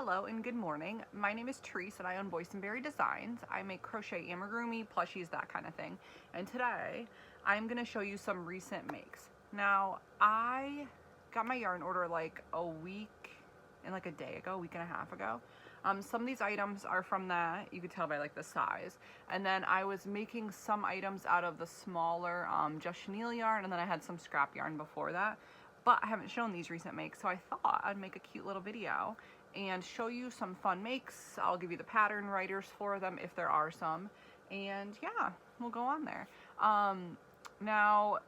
Hello and good morning. My name is Terese and I own Boysenberry Designs. I make crochet amigurumi, plushies, that kind of thing. And today I'm going to show you some recent makes. Now I got my yarn order like a week and like a day ago, a week and a half ago. Some of these items are from that, you could tell by like the size. And then I was making some items out of the smaller just chenille yarn, and then I had some scrap yarn before that. But I haven't shown these recent makes, so I thought I'd make a cute little video and show you some fun makes. I'll give you the pattern writers for them if there are some, and yeah, we'll go on there. Now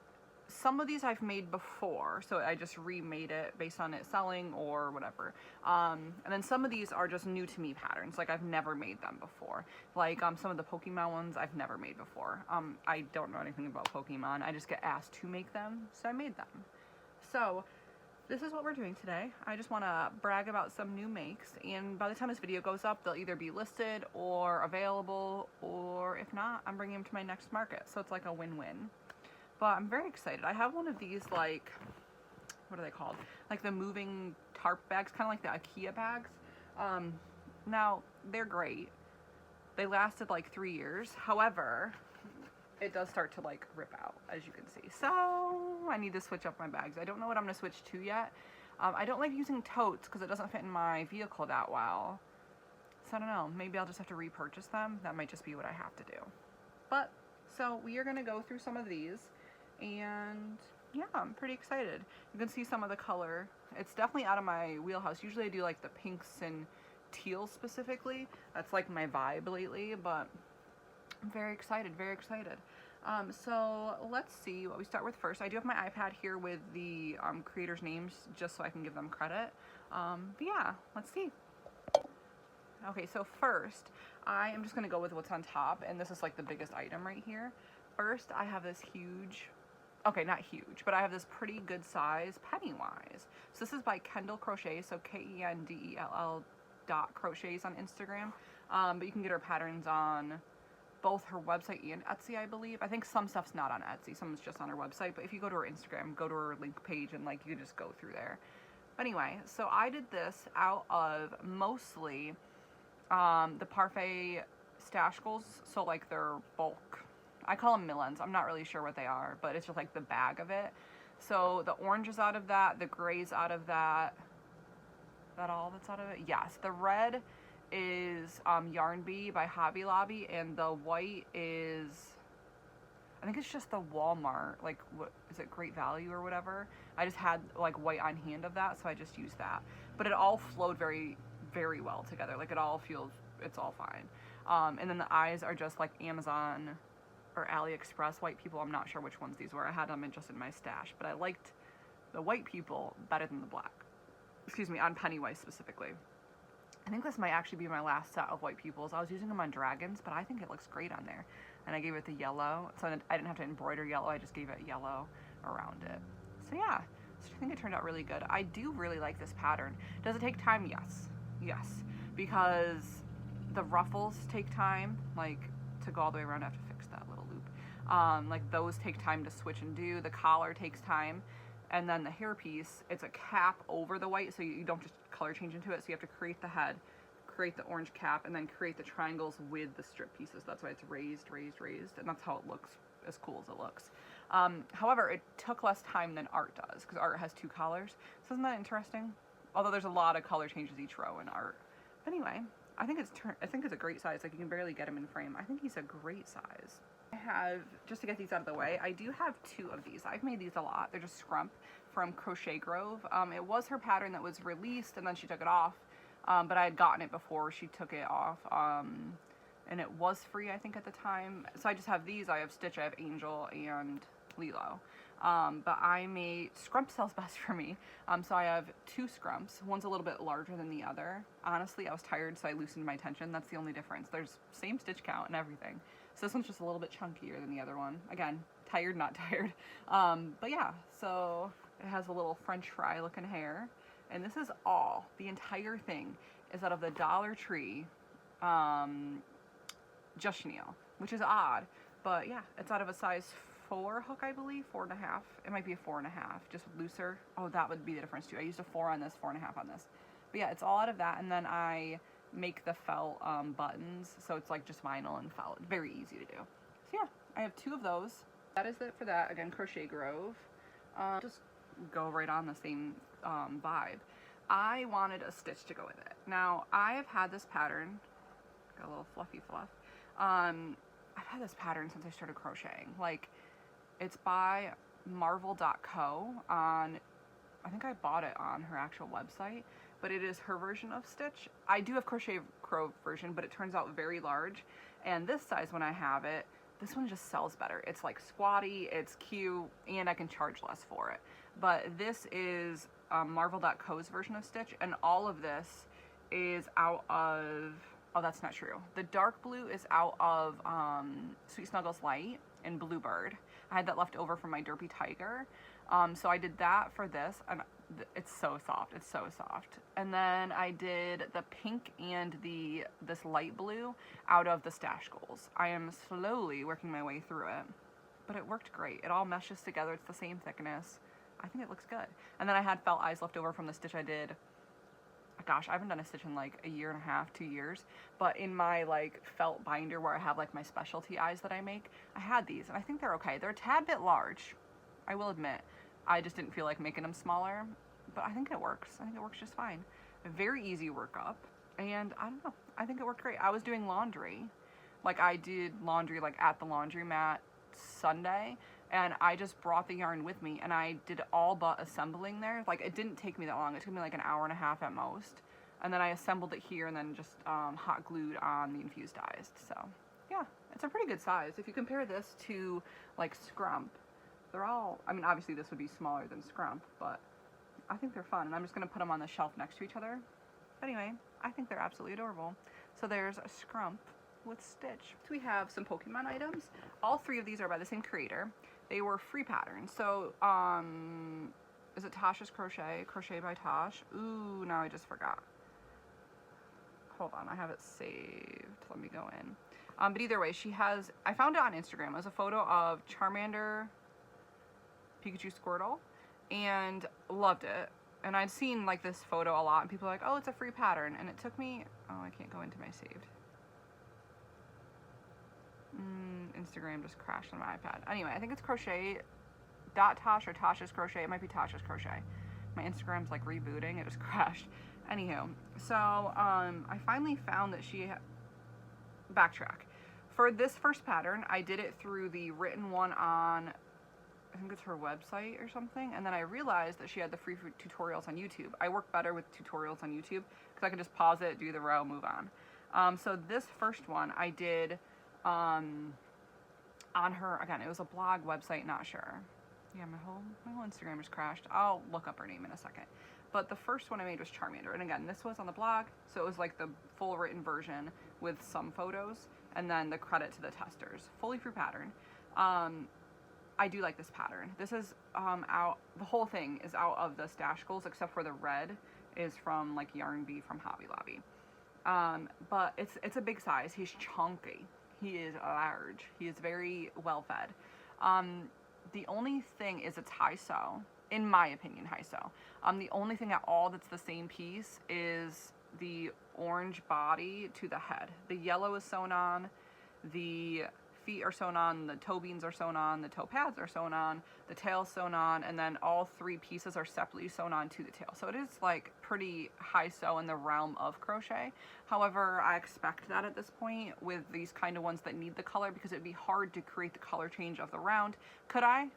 some of these I've made before, so I just remade it based on it selling or whatever. And then some of these are just new to me patterns, like I've never made them before. Like some of the Pokemon ones I've never made before. I don't know anything about Pokemon, I just get asked to make them, so I made them. So this is what we're doing today. I just want to brag about some new makes, and by the time this video goes up, they'll either be listed or available, or if not, I'm bringing them to my next market. So it's like a win-win. But I'm very excited. I have one of these, like, what are they called? Like the moving tarp bags, kind of like the IKEA bags. Now, they're great. They lasted like 3 years. However, it does start to like rip out, as you can see. So I need to switch up my bags. I don't know what I'm gonna switch to yet. I don't like using totes because it doesn't fit in my vehicle that well. So I don't know, maybe I'll just have to repurchase them. That might just be what I have to do. But, so we are gonna go through some of these, and yeah, I'm pretty excited. You can see some of the color. It's definitely out of my wheelhouse. Usually I do like the pinks and teals specifically. That's like my vibe lately, but I'm very excited, very excited. So let's see what we start with first. I do have my iPad here with the creators' names just so I can give them credit. But yeah, let's see. Okay, so first, I am just gonna go with what's on top, and this is like the biggest item right here. First, I have this huge, okay, not huge, but I have this pretty good size Pennywise. So this is by Kendall Crochet, so Kendell .crochets on Instagram. But you can get her patterns on both her website and Etsy, I believe. I think some stuff's not on Etsy, some is just on her website, but if you go to her Instagram, go to her link page, and like you can just go through there. But anyway, so I did this out of mostly the Parfait stash goals, so like they're bulk. I call them millens, I'm not really sure what they are, but it's just like the bag of it. So the orange is out of that, the gray's out of that. Is that all that's out of it? Yes, the red is Yarn Bee by Hobby Lobby, and the white is, I think it's just the Walmart, like, what is it, Great Value or whatever. I just had like white on hand of that, so I just used that. But it all flowed very, very well together. Like it all feels, it's all fine. And then the eyes are just like Amazon or AliExpress white people. I'm not sure which ones these were. I had them just in my stash, but I liked the white people better than the black. Excuse me, on Pennywise specifically. I think this might actually be my last set of white pupils. I was using them on dragons, but I think it looks great on there. And I gave it the yellow, so I didn't have to embroider yellow, I just gave it yellow around it. So yeah, so I think it turned out really good. I do really like this pattern. Does it take time? Yes. Yes. Because the ruffles take time, like to go all the way around. I have to fix that little loop. Like those take time to switch and do. The collar takes time. And then the hairpiece, it's a cap over the white, so you don't just color change into it. So you have to create the head, create the orange cap, and then create the triangles with the strip pieces. That's why it's raised, raised, raised, and that's how it looks, as cool as it looks. However, it took less time than art does, because art has 2 collars. So isn't that interesting? Although there's a lot of color changes each row in art. But anyway, I think it's a great size. Like you can barely get him in frame. I think he's a great size. I have, just to get these out of the way, I do have 2 of these. I've made these a lot. They're just Scrump from Crochet Grove. It was her pattern that was released and then she took it off, but I had gotten it before she took it off, and it was free I think at the time. So I just have these. I have Stitch, I have Angel, and Lilo. But I made, Scrump sells best for me, so I have 2 Scrumps. One's a little bit larger than the other. Honestly, I was tired, so I loosened my tension. That's the only difference. There's same stitch count and everything. So this one's just a little bit chunkier than the other one. Again, tired, not tired. But yeah, so it has a little French fry looking hair. And this is all, the entire thing is out of the Dollar Tree just chenille, which is odd. But yeah, it's out of a size 4 hook, I believe, 4.5. It might be a 4.5, just looser. Oh, that would be the difference too. I used a 4 on this, 4.5 on this. But yeah, it's all out of that, and then I make the felt buttons, so it's like just vinyl and felt. Very easy to do. So yeah, I have 2 of those. That is it for that. Again, Crochet Grove. Just go right on the same vibe. I wanted a stitch to go with it. Now, I have had this pattern, got a little fluffy fluff. I've had this pattern since I started crocheting. Like, it's by marvel.co on, I think I bought it on her actual website, but it is her version of Stitch. I do have Crochet Grove version, but it turns out very large, and this size when I have it, this one just sells better. It's like squatty, it's cute, and I can charge less for it. But this is marvel.co's version of Stitch, and all of this is out of, oh, that's not true. The dark blue is out of Sweet Snuggles Light and Bluebird. I had that left over from my Derpy Tiger. So I did that for this, and it's so soft. It's so soft. And then I did the pink and this light blue out of the Stash Goals. I am slowly working my way through it, but it worked great. It all meshes together. It's the same thickness. I think it looks good. And then I had felt eyes left over from the stitch I did. Gosh, I haven't done a stitch in like a year and a half, 2 years. But in my like felt binder where I have like my specialty eyes that I make, I had these, and I think they're okay. They're a tad bit large, I will admit. I just didn't feel like making them smaller, but I think it works. I think it works just fine. A very easy workup, and I don't know. I think it worked great. I was doing laundry. Like, I did laundry like at the laundromat Sunday, and I just brought the yarn with me, and I did all but assembling there. Like, it didn't take me that long. It took me like an hour and a half at most. And then I assembled it here and then just hot glued on the infused dyes. So, yeah, it's a pretty good size. If you compare this to, like, Scrump, they're all, I mean, obviously this would be smaller than Scrump, but I think they're fun. And I'm just going to put them on the shelf next to each other. But anyway, I think they're absolutely adorable. So there's a Scrump with Stitch. So we have some Pokemon items. All 3 of these are by the same creator. They were free patterns. So, is it Tasha's Crochet? Crochet by Tosh. Ooh, now I just forgot. Hold on, I have it saved. Let me go in. But either way, she has, I found it on Instagram. It was a photo of Charmander, Pikachu, Squirtle, and loved it. And I'd seen like this photo a lot, and people were like, oh, it's a free pattern. And it took me, oh, I can't go into my saved. Instagram just crashed on my iPad. Anyway, I think it's crochet.tosh or Tasha's Crochet. It might be Tasha's Crochet. My Instagram's like rebooting. It just crashed. Anywho, so I finally found that she backtrack. For this first pattern, I did it through the written one on, I think it's her website or something, and then I realized that she had the free tutorials on YouTube. I work better with tutorials on YouTube because I can just pause it, do the row, move on. So this first one I did on her, again, it was a blog website, not sure. Yeah, my whole Instagram just crashed. I'll look up her name in a second. But the first one I made was Charmander, and again, this was on the blog, so it was like the full written version with some photos, and then the credit to the testers. Fully free pattern. I do like this pattern. This is out, the whole thing is out of the Stash Goals, except for the red is from like Yarn Bee from Hobby Lobby. But it's a big size. He's chunky. He is large. He is very well fed. The only thing is it's high sew, in my opinion, high sew. The only thing at all that's the same piece is the orange body to the head. The yellow is sewn on, the feet are sewn on, the toe beans are sewn on, the toe pads are sewn on, the tail sewn on, and then all 3 pieces are separately sewn on to the tail. So it is like pretty high sew in the realm of crochet. However, I expect that at this point with these kind of ones that need the color, because it'd be hard to create the color change of the round. Could I?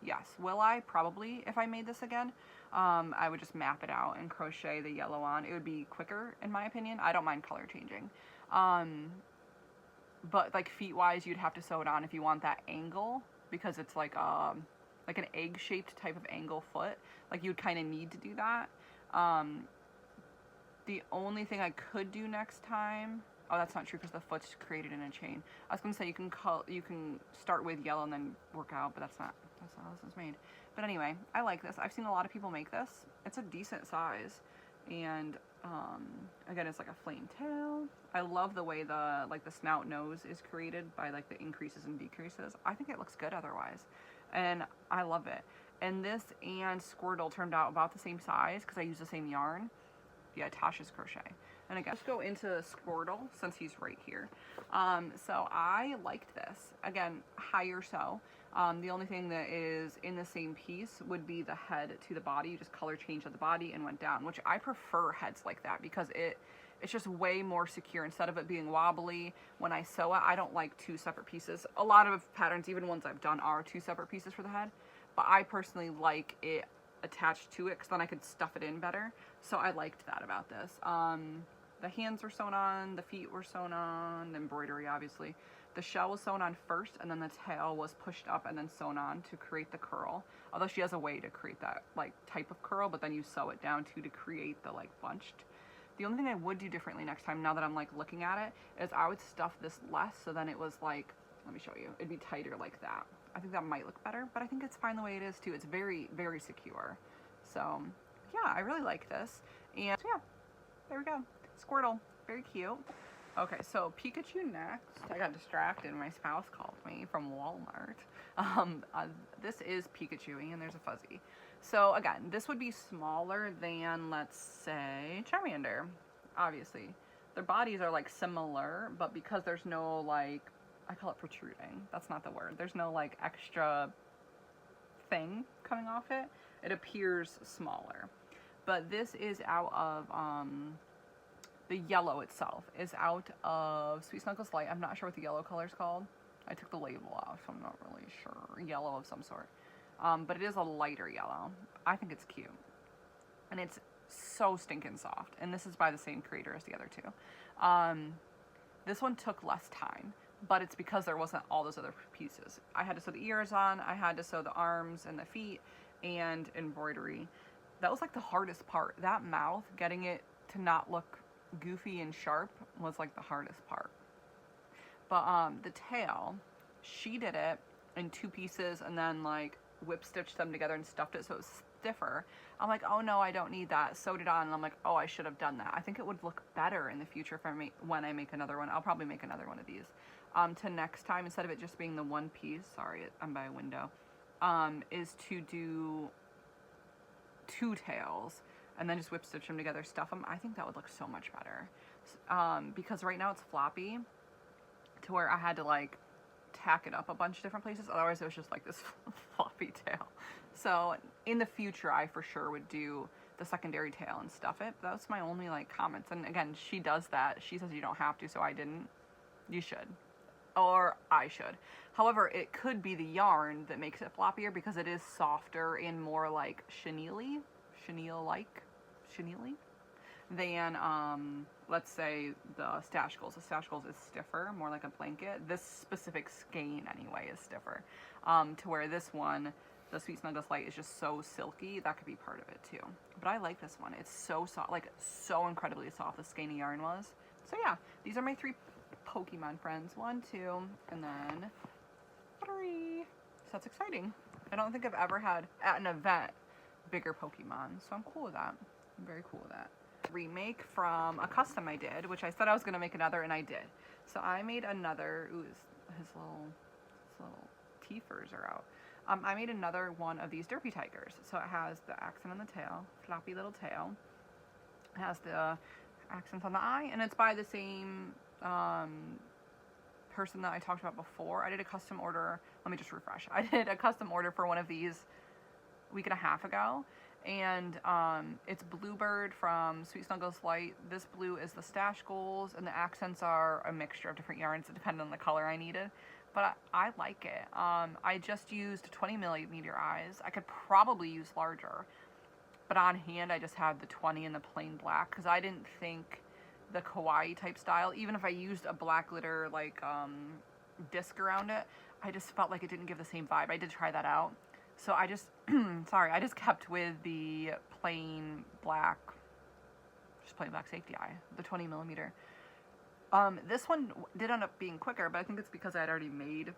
Yes. Will I? Probably. If I made this again, I would just map it out and crochet the yellow on. It would be quicker in my opinion. I don't mind color changing. But like feet wise, you'd have to sew it on if you want that angle, because it's like an egg shaped type of angle foot. Like you'd kind of need to do that. The only thing I could do next time, oh, that's not true because the foot's created in a chain. I was gonna say you can start with yellow and then work out, but that's not how this is made. But anyway, I like this. I've seen a lot of people make this. It's a decent size, and again, it's like a flame tail. I love the way the snout nose is created by like the increases and decreases. I think it looks good otherwise, and I love it. And this and Squirtle turned out about the same size because I use the same yarn. Yeah, Tasha's Crochet. And again, let's go into Squirtle since he's right here. So I liked this. Again, higher sew. The only thing that is in the same piece would be the head to the body. You just color changed the body and went down, which I prefer heads like that because it's just way more secure. Instead of it being wobbly when I sew it, I don't like two separate pieces. A lot of patterns, even ones I've done, are two separate pieces for the head, but I personally like it attached to it because then I could stuff it in better. So I liked that about this. The hands were sewn on, the feet were sewn on, the embroidery obviously. The shell was sewn on first, and then the tail was pushed up and then sewn on to create the curl. Although she has a way to create that like type of curl, but then you sew it down too to create the like bunched. The only thing I would do differently next time, now that I'm like looking at it, is I would stuff this less so then it was like, let me show you, it'd be tighter like that. I think that might look better, but I think it's fine the way it is too. It's very, very secure. So yeah, I really like this. And so yeah, there we go. Squirtle, very cute. Okay, so Pikachu next. I got distracted. My spouse called me from Walmart. This is Pikachu, and there's a fuzzy. So again, this would be smaller than, let's say, Charmander. Obviously, their bodies are like similar, but because there's no like, I call it protruding. That's not the word. There's no like extra thing coming off it. It appears smaller. But this is out of the yellow itself is out of Sweet Snuggles Light. I'm not sure what the yellow color is called. I took the label off, so I'm not really sure. Yellow of some sort. But it is a lighter yellow. I think it's cute. And it's so stinking soft. And this is by the same creator as the other two. This one took less time, but it's because there wasn't all those other pieces. I had to sew the ears on, I had to sew the arms and the feet, and embroidery. That was like the hardest part. That mouth, getting it to not look goofy and sharp was like the hardest part. But the tail, she did it in two pieces and then like whip stitched them together and stuffed it so it was stiffer. I'm like, oh no, I don't need that. Sewed it on, and I'm like, oh, I should have done that. I think it would look better in the future if when I make another one. I'll probably make another one of these. To next time, instead of it just being the one piece, sorry, I'm by a window, is to do two tails and then just whip stitch them together, stuff them. I think that would look so much better. Because right now it's floppy to where I had to like tack it up a bunch of different places. Otherwise it was just like this floppy tail. So in the future, I for sure would do the secondary tail and stuff it. That's my only like comments. And again, she does that. She says you don't have to, so I didn't. You should. Or I should. However, it could be the yarn that makes it floppier because it is softer and more like chenille-y than, let's say, the Stash Goals. The Stash Goals is stiffer, more like a blanket. This specific skein, anyway, is stiffer. To where this one, the Sweet Snuggles Light, is just so silky. That could be part of it, too. But I like this one. It's so soft, like, so incredibly soft, the skeiny yarn was. So, yeah, these are my 3 Pokemon friends. 1, 2, and then 3. So that's exciting. I don't think I've ever had, at an event, bigger Pokemon. So I'm cool with that. I'm very cool with that. Remake from a custom I did, which I said I was going to make another, and I did. So I made another, ooh, his little teethers are out. I made another one of these Derpy Tigers. So it has the accent on the tail, floppy little tail. It has the accents on the eye, and it's by the same person that I talked about before. I did a custom order. Let me just refresh. I did a custom order for one of these a week and a half ago, and it's Bluebird from Sweet Snuggles Light. This blue is the Stash Goals, and the accents are a mixture of different yarns that depend on the color I needed. But I like it. I just used 20 millimeter eyes. I could probably use larger, but on hand I just had the 20 and the plain black because I didn't think the kawaii type style, even if I used a black glitter like disc around it, I just felt like it didn't give the same vibe. I did try that out. So I just, sorry, I just kept with the plain black safety eye, the 20 millimeter. This one did end up being quicker, but I think it's because I had already made,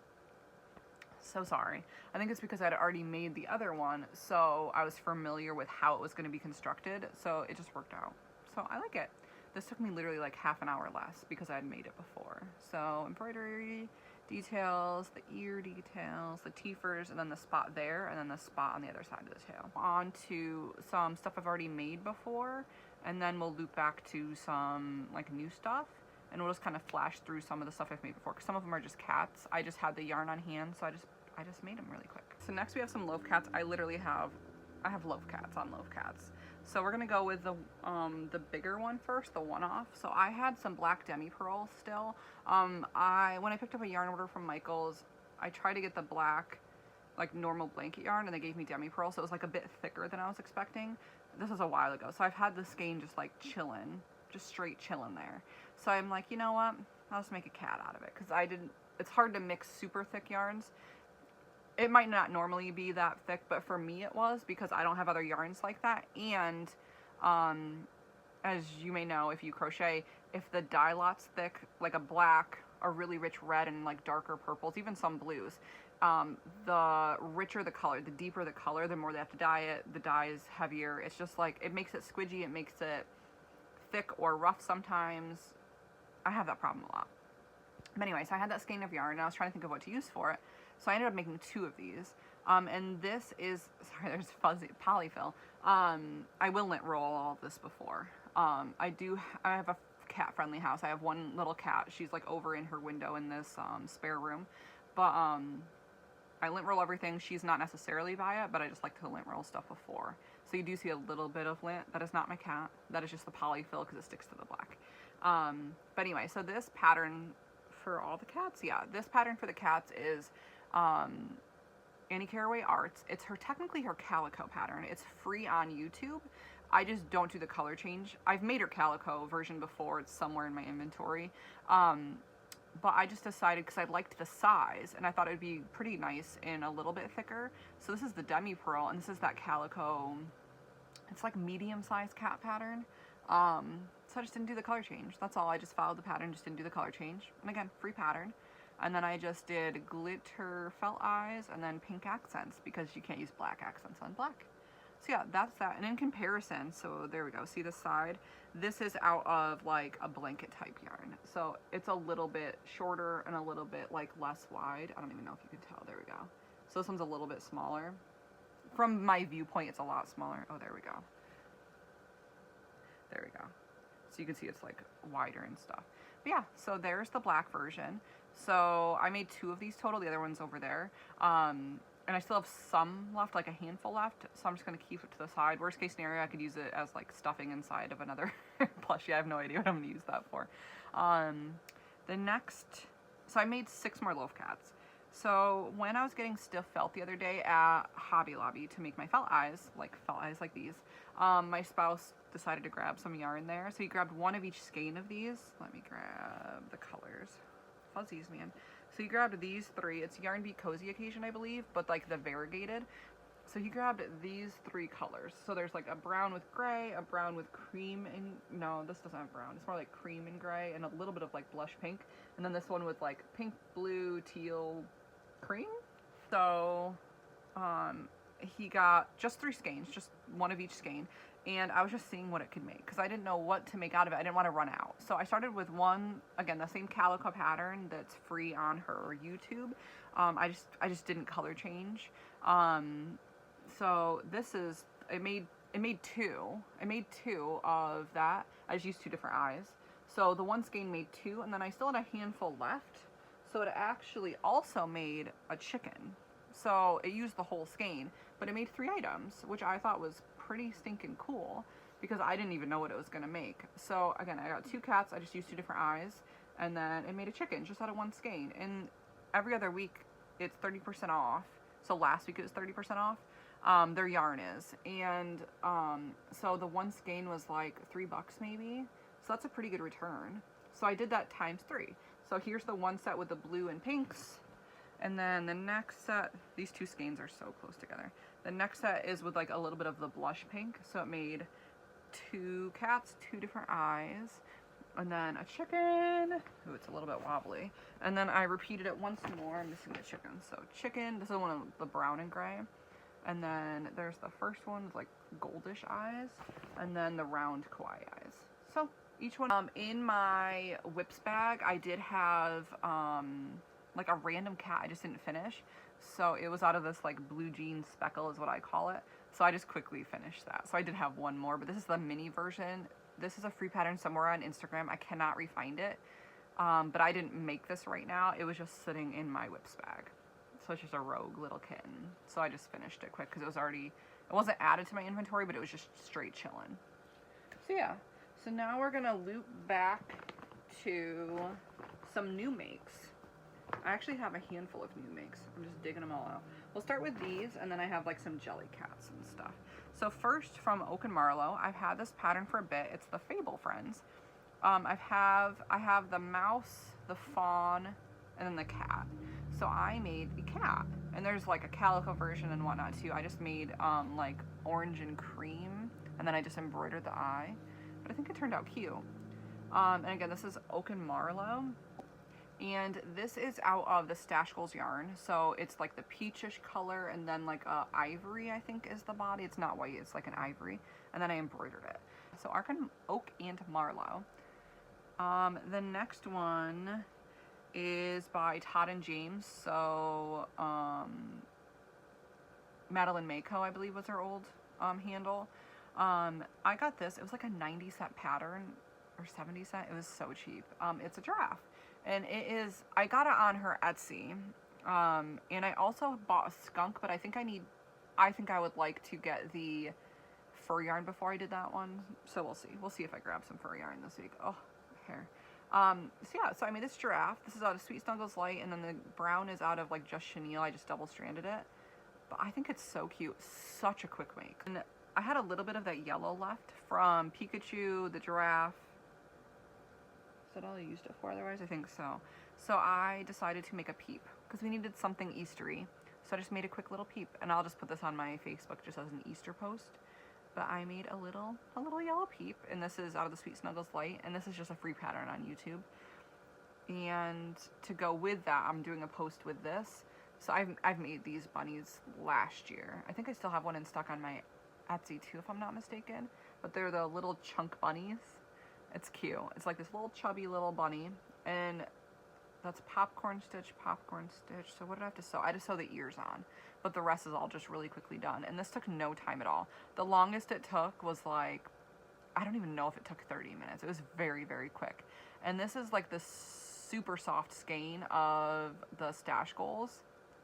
so sorry. I think it's because I had already made the other one, so I was familiar with how it was going to be constructed, so it just worked out. So I like it. This took me literally like half an hour less because I had made it before. So embroidery details, the ear details, the teethers, and then the spot there, and then the spot on the other side of the tail. On to some stuff I've already made before, and then we'll loop back to some like new stuff, and we'll just kind of flash through some of the stuff I've made before, because some of them are just cats. I just had the yarn on hand, so I just made them really quick. So next we have some Loaf Cats. I have Loaf Cats on Loaf Cats. So we're gonna go with the bigger one first, the one-off. So I had some black demi-pearl still. When I picked up a yarn order from Michael's, I tried to get the black, like normal blanket yarn, and they gave me demi-pearl, so it was like a bit thicker than I was expecting. This was a while ago, so I've had the skein just like chilling, just straight chilling there. So I'm like, you know what? I'll just make a cat out of it, because it's hard to mix super thick yarns. It might not normally be that thick, but for me it was, because I don't have other yarns like that. And as you may know, if you crochet, if the dye lot's thick, like a black, a really rich red, and like darker purples, even some blues, the richer the color, the deeper the color, the more they have to dye it. The dye is heavier. It's just like, it makes it squidgy, it makes it thick or rough sometimes. I have that problem a lot. But anyway, so I had that skein of yarn, and I was trying to think of what to use for it. So I ended up making 2 of these. And this is, sorry, there's fuzzy polyfill. I will lint roll all of this before. I have a cat friendly house. I have one little cat. She's like over in her window in this spare room. But I lint roll everything. She's not necessarily by it, but I just like to lint roll stuff before. So you do see a little bit of lint. That is not my cat. That is just the polyfill, because it sticks to the black. But anyway, so this pattern for all the cats, yeah, this pattern for the cats is Annie Caraway Arts. It's technically her calico pattern. It's free on YouTube. I just don't do the color change. I've made her calico version before. It's somewhere in my inventory. But I just decided, because I liked the size, and I thought it would be pretty nice and a little bit thicker. So this is the demi pearl, and this is that calico. It's like medium-sized cat pattern. So I just didn't do the color change. That's all. I just followed the pattern, just didn't do the color change. And again, free pattern. And then I just did glitter felt eyes and then pink accents, because you can't use black accents on black. So yeah, that's that. And in comparison, so there we go. See the side? This is out of like a blanket type yarn. So it's a little bit shorter and a little bit like less wide. I don't even know if you can tell. There we go. So this one's a little bit smaller. From my viewpoint, it's a lot smaller. Oh, there we go. There we go. So you can see it's like wider and stuff. But yeah, so there's the black version. So I made 2 of these total. The other one's over there. And I still have some left, like a handful left. So I'm just going to keep it to the side. Worst case scenario, I could use it as like stuffing inside of another plushie. I have no idea what I'm going to use that for. So I made 6 more Loaf Cats. So when I was getting stiff felt the other day at Hobby Lobby to make my felt eyes like these, my spouse decided to grab some yarn there. So he grabbed 1 of each skein of these. Let me grab the colors. Fuzzies, man. So he grabbed these 3. It's Yarn Beat Cozy Occasion, I believe, but like the variegated. So he grabbed these 3 colors. So there's like a brown with gray, a brown with cream, and no, this doesn't have brown. It's more like cream and gray, and a little bit of like blush pink. And then this one with like pink, blue, teal, cream. So he got just 3 skeins, just 1 of each skein. And I was just seeing what it could make, because I didn't know what to make out of it. I didn't want to run out. So I started with one, again, the same calico pattern that's free on her YouTube. I just didn't color change. So this is, it made 2. I made 2 of that. I just used 2 different eyes. So the one skein made 2, and then I still had a handful left. So it actually also made a chicken. So it used the whole skein, but it made 3 items, which I thought was pretty stinking cool, because I didn't even know what it was going to make. So again, I got 2 cats. I just used 2 different eyes, and then it made a chicken just out of 1 skein. And every other week it's 30% off. So last week it was 30% off. Their yarn is. And so the 1 skein was like $3 maybe. So that's a pretty good return. So I did that times 3. So here's the one set with the blue and pinks. And then the next set, these 2 skeins are so close together. The next set is with like a little bit of the blush pink. So it made 2 cats, 2 different eyes, and then a chicken. Ooh, it's a little bit wobbly. And then I repeated it once more. I'm missing the chicken. So chicken, this is one of the brown and gray. And then there's the first one with like goldish eyes, and then the round kawaii eyes. So each one, in my whips bag, I did have like a random cat I just didn't finish. So it was out of this like blue jean speckle is what I call it. So I just quickly finished that. So I did have one more, but this is the mini version. This is a free pattern somewhere on Instagram. I cannot re-find it. But I didn't make this right now. It was just sitting in my whips bag. So it's just a rogue little kitten. So I just finished it quick because it was already, it wasn't added to my inventory, but it was just straight chilling. So yeah, so now we're gonna loop back to some new makes. I actually have a handful of new makes. I'm just digging them all out. We'll start with these, and then I have like some jelly cats and stuff. So first, from Oak and Marlowe, I've had this pattern for a bit. It's the Fable Friends. I have the mouse, the fawn, and then the cat. So I made a cat, and there's like a calico version and whatnot too. I just made like orange and cream, and then I just embroidered the eye. But I think it turned out cute. And again, this is Oak and Marlowe. And this is out of the Stash Goals yarn. So it's like the peachish color and then like ivory, I think is the body. It's not white, it's like an ivory. And then I embroidered it. So Oak and Marlowe. The next one is by Todd and James. So Madeline Mako, I believe was her old handle. I got this. It was like a 90-cent pattern or 70-cent. It was so cheap. It's a giraffe. And it is, I got it on her Etsy, and I also bought a skunk, but I think I would like to get the fur yarn before I did that one, so we'll see if I grab some fur yarn this week. Oh, hair. So yeah, so I made this giraffe. This is out of Sweet Snuggles Light, and then the brown is out of like just chenille. I just double stranded it, but I think it's so cute. Such a quick make. And I had a little bit of that yellow left from Pikachu, the giraffe. Is that all I used it for otherwise? I think so. So I decided to make a peep because we needed something Eastery. So I just made a quick little peep, and I'll just put this on my Facebook just as an Easter post. But I made a little yellow peep, and this is out of the Sweet Snuggles Light, and this is just a free pattern on YouTube. And to go with that, I'm doing a post with this. So I've made these bunnies last year. I think I still have one in stock on my Etsy too, if I'm not mistaken. But they're the little chunk bunnies. It's cute. It's like this little chubby little bunny, and that's popcorn stitch. So what did I have to sew? I had to sew the ears on, but the rest is all just really quickly done. And this took no time at all. The longest it took was like, I don't even know if it took 30 minutes. It was very, very quick. And this is like the super soft skein of the Stash Goals.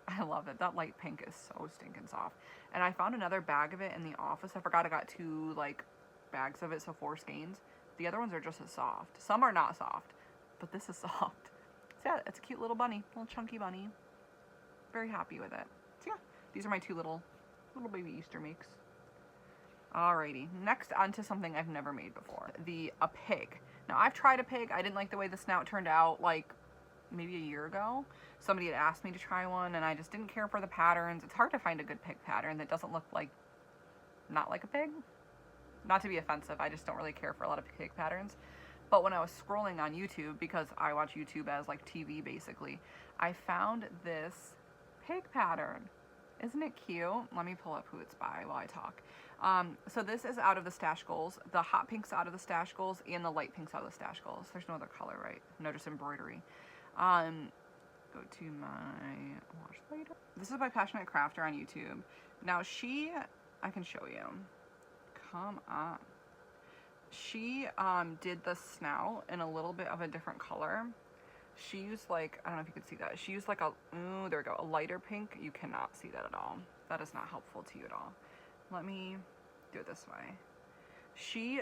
I love it. That light pink is so stinking soft. And I found another bag of it in the office. I forgot I got 2 like bags of it, so 4 skeins. The other ones are just as soft. Some are not soft, but this is soft. So yeah, it's a cute little bunny, little chunky bunny. Very happy with it. So yeah, these are my 2 little baby Easter makes. Alrighty, next onto something I've never made before. A pig. Now I've tried a pig. I didn't like the way the snout turned out like maybe a year ago. Somebody had asked me to try one, and I just didn't care for the patterns. It's hard to find a good pig pattern that doesn't look like, not like a pig. Not to be offensive, I just don't really care for a lot of pig patterns. But when I was scrolling on YouTube, because I watch YouTube as like TV basically, I found this pig pattern. Isn't it cute? Let me pull up who it's by while I talk. So this is out of the Stash Goals. The hot pink's out of the Stash Goals, and the light pink's out of the Stash Goals. There's no other color, right? No, just embroidery. Go to my watch later. This is by Passionate Crafter on YouTube. Now I can show you. Come on. She did the snout in a little bit of a different color. She used like, I don't know if you can see that. She used like there we go, a lighter pink. You cannot see that at all. That is not helpful to you at all. Let me do it this way. She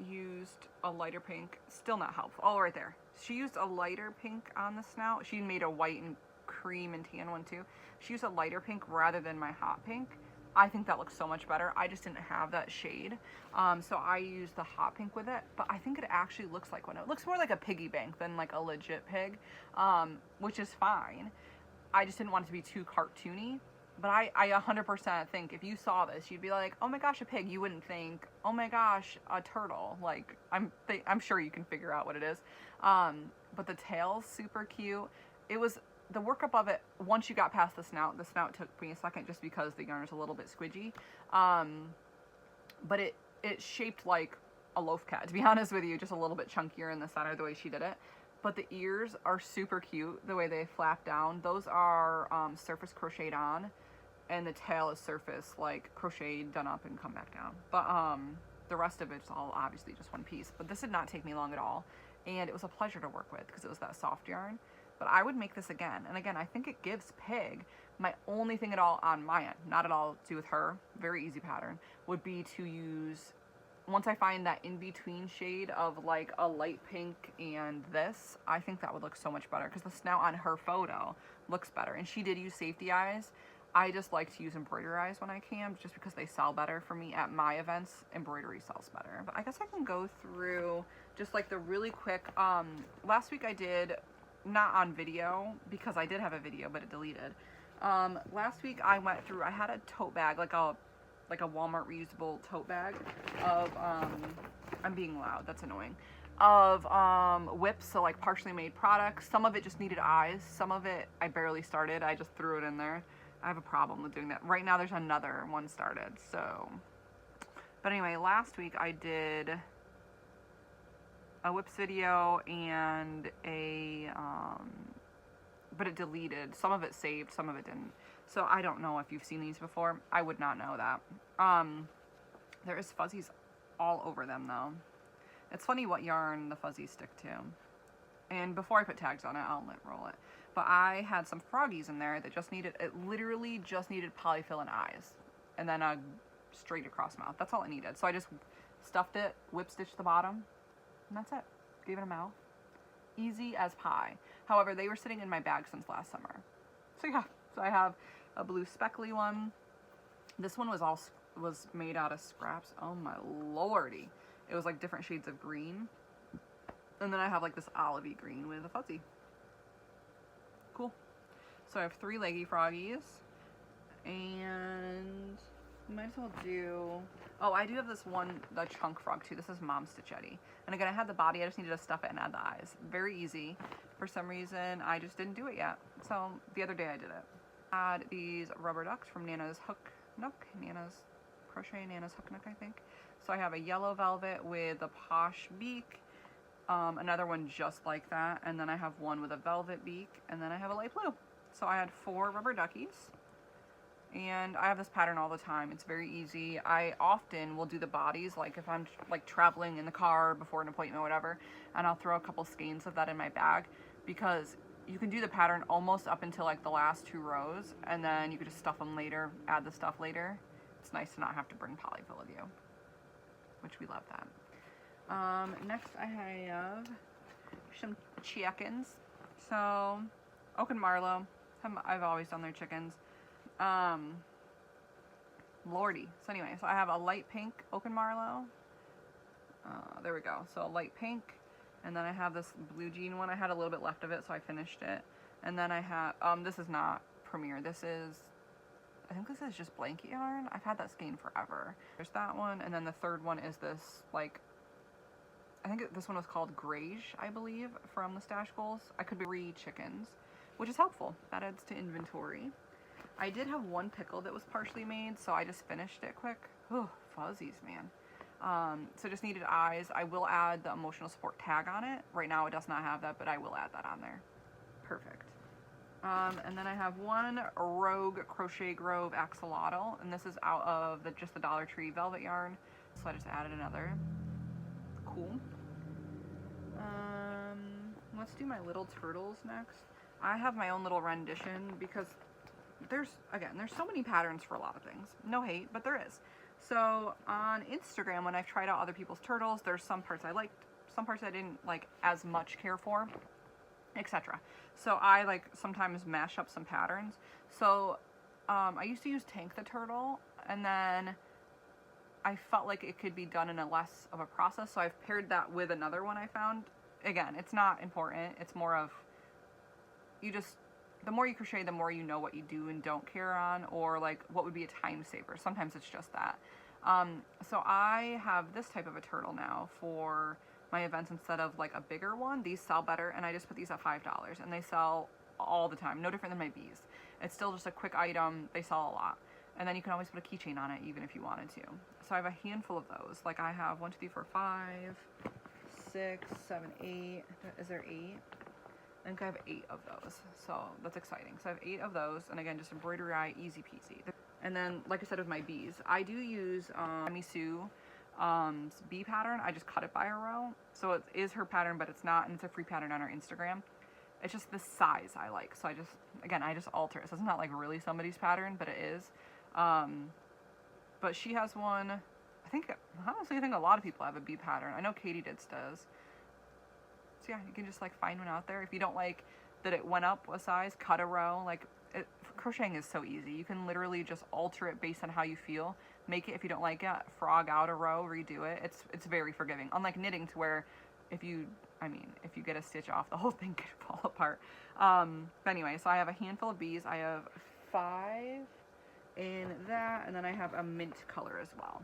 used a lighter pink, still not helpful. Oh, right there. She used a lighter pink on the snout. She made a white and cream and tan one too. She used a lighter pink rather than my hot pink. I think that looks so much better. I just didn't have that shade. So I used the hot pink with it, but I think it actually looks like one. It looks more like a piggy bank than like a legit pig, which is fine. I just didn't want it to be too cartoony. But I 100% think if you saw this, you'd be like, oh my gosh, a pig. You wouldn't think, oh my gosh, a turtle. Like, I'm sure you can figure out what it is. But the tail's super cute. It was the workup of it. Once you got past the snout took me a second just because the yarn is a little bit squidgy. But it shaped like a loaf cat, to be honest with you, just a little bit chunkier in the center the way she did it. but the ears are super cute the way they flap down. Those are surface crocheted on, and the tail is surface like crocheted, done up, and come back down. But the rest of it's all obviously just one piece. But this did not take me long at all, and it was a pleasure to work with because it was that soft yarn. But I would make this again, and again, I think it gives Pig. My only thing at all on my end, not at all to do with her, very easy pattern, would be to use, once I find that in-between shade of like a light pink and this, I think that would look so much better because the snout on her photo looks better. And she did use safety eyes. I just like to use embroidery eyes when I can, just because they sell better for me at my events. Embroidery sells better. But I guess I can go through just like the really quick, last week I did, not on video, because I did have a video, but it deleted. Last week I went through, I had a tote bag, like a Walmart reusable tote bag of, I'm being loud, that's annoying, of whips, so like partially made products. Some of it just needed eyes, some of it I barely started, I just threw it in there. I have a problem with doing that. Right now there's another one started, so. But anyway, last week I did a whips video and a, but it deleted. Some of it saved, some of it didn't. So I don't know if you've seen these before. I would not know that. There is fuzzies all over them though. It's funny what yarn the fuzzies stick to. And before I put tags on it, I'll lint roll it. But I had some froggies in there that just needed, it literally just needed polyfill and eyes. And then a straight across mouth. That's all it needed. So I just stuffed it, whip stitched the bottom, and that's it. Gave it a mouth. Easy as pie. However, they were sitting in my bag since last summer. So yeah, so I have a blue speckly one. This one was made out of scraps. Oh my lordy. It was like different shades of green. And then I have like this olivey green with a fuzzy. Cool. So I have 3 leggy froggies. And might as well do, oh, I do have this one, the chunk frog too. This is Mom Stitchetti. And again, I had the body, I just needed to stuff it and add the eyes. Very easy. For some reason, I just didn't do it yet. So the other day I did it. Add these rubber ducks from Nana's Hook Nook, Nana's Crochet, Nana's Hook Nook, I think. So I have a yellow velvet with a posh beak, another one just like that, and then I have one with a velvet beak, and then I have a light blue. So I had 4 rubber duckies. And I have this pattern all the time. It's very easy. I often will do the bodies, like if I'm like traveling in the car before an appointment or whatever, and I'll throw a couple skeins of that in my bag, because you can do the pattern almost up until like the last 2 rows, and then you can just stuff them later, add the stuff later. It's nice to not have to bring polyfill with you, which we love that. Next I have some chickens. So Oak and Marlowe, I've always done their chickens. Lordy. So anyway, so I have a light pink Oak and Marlowe. There we go. So a light pink, and then I have this blue jean one. I had a little bit left of it, so I finished it. And then I have, this is not Premier. This is, I think this is just blanket yarn. I've had that skein forever. There's that one, and then the third one is this, like, I think this one was called Grayish, I believe, from the Stash Goals. I could be 3 chickens, which is helpful. That adds to inventory. I did have one pickle that was partially made, so I just finished it quick. Oh, fuzzies, man. So just needed eyes. I will add the emotional support tag on it. Right now it does not have that, but I will add that on there. Perfect. And then I have one Rogue Crochet Grove Axolotl, and this is out of just the Dollar Tree velvet yarn. So I just added another. Cool. Let's do my little turtles next. I have my own little rendition because there's so many patterns for a lot of things. No hate, but there is. So on Instagram, when I've tried out other people's turtles, there's some parts I liked, some parts I didn't like as much care for, etc. So I like sometimes mash up some patterns. So I used to use Tank the Turtle, and then I felt like it could be done in a less of a process. So I've paired that with another one I found. Again, it's not important. It's more of, the more you crochet, the more you know what you do and don't care on, or like what would be a time saver. Sometimes it's just that. So I have this type of a turtle now for my events instead of like a bigger one. These sell better, and I just put these at $5, and they sell all the time. No different than my bees. It's still just a quick item. They sell a lot. And then you can always put a keychain on it even if you wanted to. So I have a handful of those. Like I have 1, 2, 3, 4, 5, 6, 7, 8. Is there 8? I think I have 8 of those, so that's exciting. So I have 8 of those, and again, just embroidery eye, easy peasy. And then, like I said, with my bees, I do use Misu bee pattern. I just cut it by a row, so it is her pattern, but it's not, and it's a free pattern on her Instagram. It's just the size I like, so I just alter it. So it's not like really somebody's pattern, but it is. But she has one. Honestly, I think a lot of people have a bee pattern. I know Katie does. So yeah, you can just like find one out there. If you don't like that it went up a size, cut a row. Crocheting is so easy. You can literally just alter it based on how you feel. Make it, if you don't like it, frog out a row, redo it. It's very forgiving. Unlike knitting, to where if you get a stitch off, the whole thing could fall apart. But anyway, so I have a handful of bees. I have 5 in that, and then I have a mint color as well.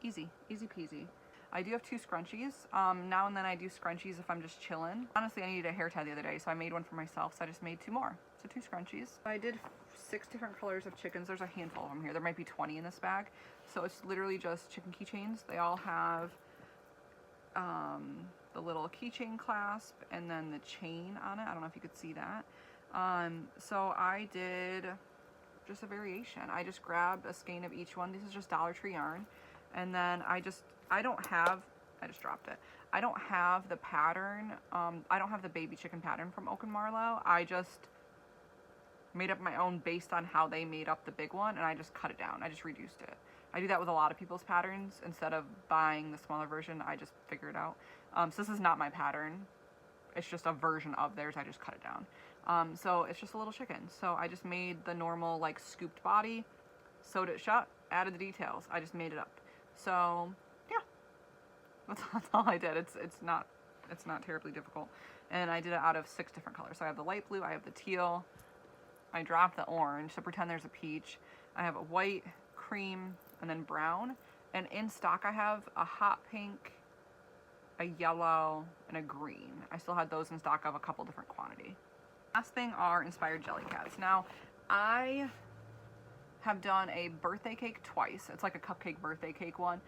Easy peasy. I do have 2 scrunchies. Now and then I do scrunchies if I'm just chilling. Honestly, I needed a hair tie the other day, so I made one for myself, so I just made 2 more. So 2 scrunchies. I did 6 different colors of chickens. There's a handful of them here. There might be 20 in this bag. So it's literally just chicken keychains. They all have the little keychain clasp and then the chain on it. I don't know if you could see that. So I did just a variation. I just grabbed a skein of each one. This is just Dollar Tree yarn. And then I just dropped it. I don't have the pattern. I don't have the baby chicken pattern from Oak and Marlowe. I just made up my own based on how they made up the big one, and I just cut it down. I just reduced it. I do that with a lot of people's patterns. Instead of buying the smaller version, I just figure it out. So this is not my pattern. It's just a version of theirs. I just cut it down. So it's just a little chicken. So I just made the normal like scooped body, sewed it shut, added the details. I just made it up. So yeah, that's all I did. It's not terribly difficult. And I did it out of 6 different colors. So I have the light blue, I have the teal, I dropped the orange, so pretend there's a peach. I have a white, cream, and then brown. And in stock I have a hot pink, a yellow, and a green. I still had those in stock of a couple different quantity. Last thing are inspired jelly cats. Now, I have done a birthday cake twice. It's like a cupcake birthday cake one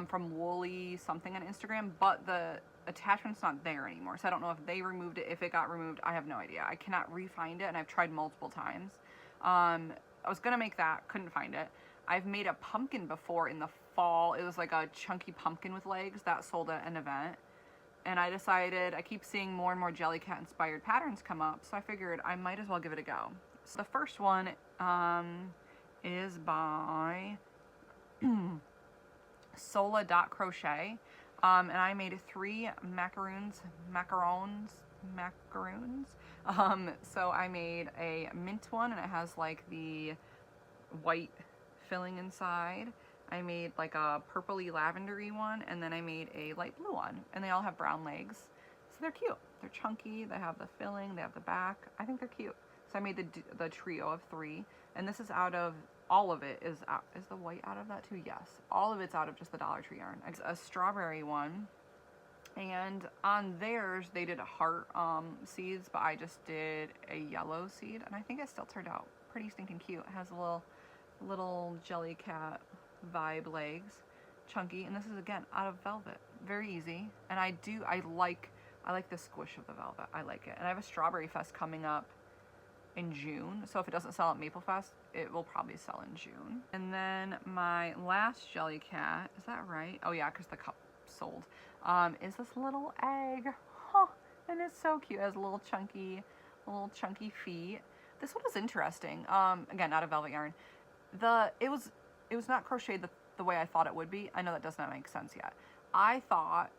from Woolly something on Instagram, but the attachment's not there anymore. So I don't know if they removed it, if it got removed. I have no idea. I cannot re-find it, and I've tried multiple times. I was gonna make that, couldn't find it. I've made a pumpkin before in the fall. It was like a chunky pumpkin with legs that sold at an event. And I decided, I keep seeing more and more Jelly Cat inspired patterns come up, so I figured I might as well give it a go. So the first one is by Sola.crochet, and I made 3 macaroons. So I made a mint one, and it has like the white filling inside. I made like a purpley lavendery one, and then I made a light blue one, and they all have brown legs. So they're cute. They're chunky, they have the filling, they have the back. I think they're cute. So I made the trio of 3, and this is out of, all of it is the white out of that too? Yes. All of it's out of just the Dollar Tree yarn. It's a strawberry one, and on theirs they did heart seeds, but I just did a yellow seed, and I think it still turned out pretty stinking cute. It has a little Jelly Cat vibe legs, chunky, and this is again out of velvet, very easy. And I like the squish of the velvet. I like it. And I have a Strawberry Fest coming up in June, so if it doesn't sell at Maple Fest, it will probably sell in June. And then my last Jelly Cat, is that right? Oh yeah, because the cup sold, is this little egg. And it's so cute. It has little chunky feet. This one is interesting. Again, out of velvet yarn. It was not crocheted the way I thought it would be. I know that does not make sense yet. I thought,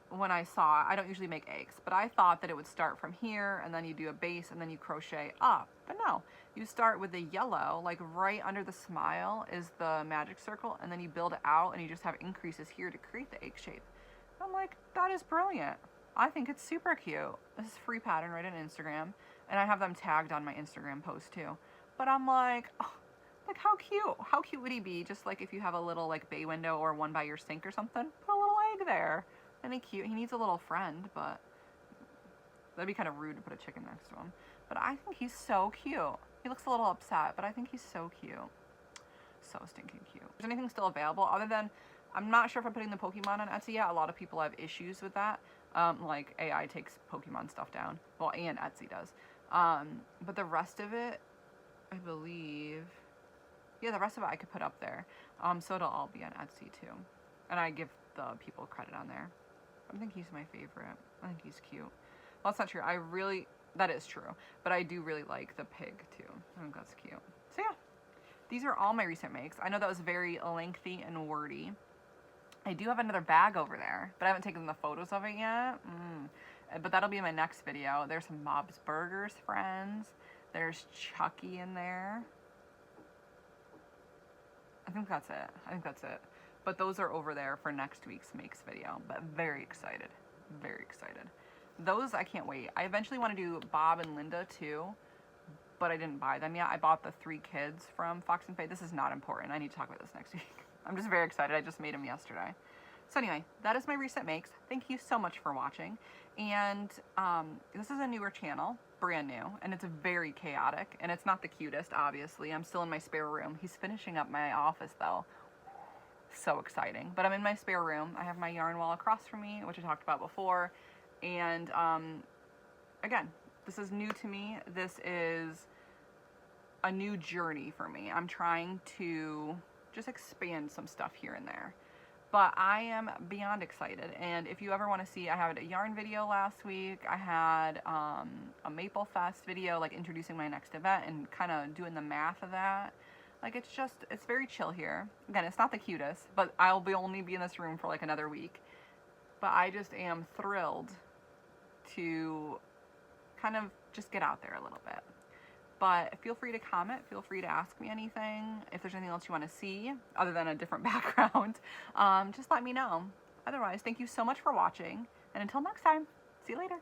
when I saw it, I don't usually make eggs, but I thought that it would start from here, and then you do a base, and then you crochet up. But no, you start with the yellow, like right under the smile is the magic circle, and then you build it out, and you just have increases here to create the egg shape. I'm like, that is brilliant. I think it's super cute. This is a free pattern right on Instagram, and I have them tagged on my Instagram post too. But I'm like, oh, like how cute? How cute would he be? Just like if you have a little like bay window or one by your sink or something, put a little egg there. Isn't he cute? He needs a little friend, but that'd be kind of rude to put a chicken next to him. But I think he's so cute. He looks a little upset, but I think he's so cute. So stinking cute. Is anything still available other than I'm not sure if I'm putting the Pokemon on Etsy yet. A lot of people have issues with that. Like AI takes Pokemon stuff down. Well, and Etsy does. But the rest of it, I believe, yeah, the rest of it I could put up there. So it'll all be on Etsy too. And I give the people credit on there. I think he's my favorite. I think he's cute. Well, that's not true. That is true. But I do really like the pig too. I think that's cute. So yeah, these are all my recent makes. I know that was very lengthy and wordy. I do have another bag over there, but I haven't taken the photos of it yet. But that'll be in my next video. There's some Bob's Burgers friends. There's Chucky in there. I think that's it. But those are over there for next week's makes video. But very excited. Very excited. Those I can't wait. I eventually want to do Bob and Linda too, but I didn't buy them yet. I bought the 3 kids from Fox and Faye. This is not important. I need to talk about this next week. I'm just very excited. I just made them yesterday. So anyway, that is my recent makes. Thank you so much for watching. And this is a newer channel, brand new, and it's very chaotic, and it's not the cutest, obviously. I'm still in my spare room. He's finishing up my office though. So exciting. But I'm in my spare room. I have my yarn wall across from me, which I talked about before. And again, this is new to me. This is a new journey for me. I'm trying to just expand some stuff here and there. But I am beyond excited. And if you ever want to see, I had a yarn video last week. I had a Maple Fest video, like introducing my next event and kind of doing the math of that. Like it's very chill here. Again, it's not the cutest, but I'll only be in this room for like another week. But I just am thrilled to kind of just get out there a little bit. But feel free to comment, feel free to ask me anything. If there's anything else you want to see, other than a different background, just let me know. Otherwise, thank you so much for watching, and until next time, see you later.